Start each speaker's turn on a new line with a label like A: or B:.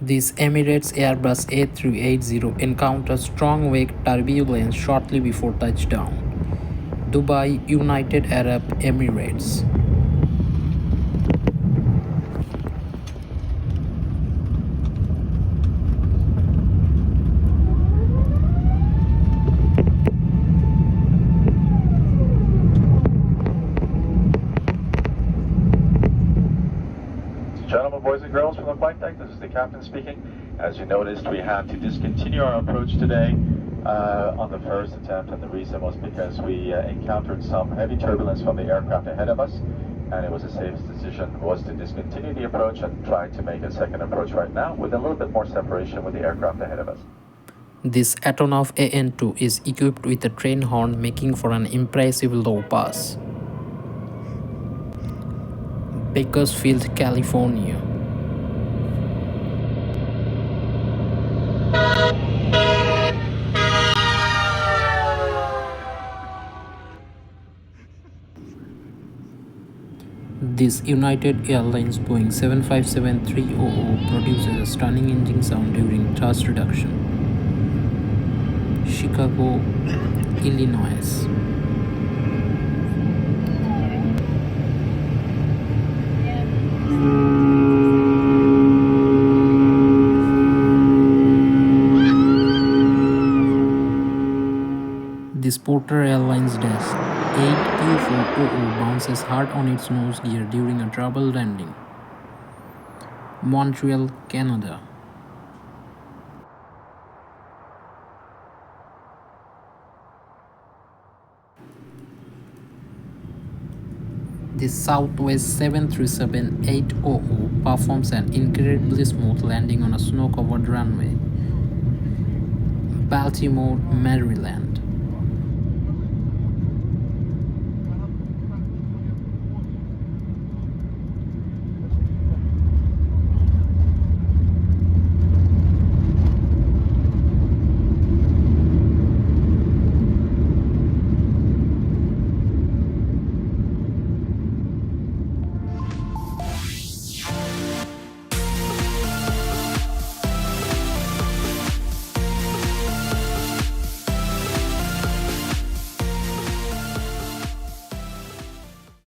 A: This Emirates Airbus A380 encountered strong wake turbulence shortly before touchdown. Dubai, United Arab Emirates.
B: Gentlemen, boys and girls from the flight deck, this is the captain speaking. As you noticed, we had to discontinue our approach today on the first attempt, and the reason was because we encountered some heavy turbulence from the aircraft ahead of us, and it was the safest decision was to discontinue the approach and try to make a second approach right now with a little bit more separation with the aircraft ahead of us.
A: This Antonov AN2 is equipped with a train horn, making for an impressive low pass. Bakersfield, California. This United Airlines Boeing 757-300 produces a stunning engine sound during thrust reduction. Chicago, Illinois. This Porter Airlines Dash 8Q400 bounces hard on its nose gear during a trouble landing. Montreal, Canada. This Southwest 737-800 performs an incredibly smooth landing on a snow-covered runway. Baltimore, Maryland.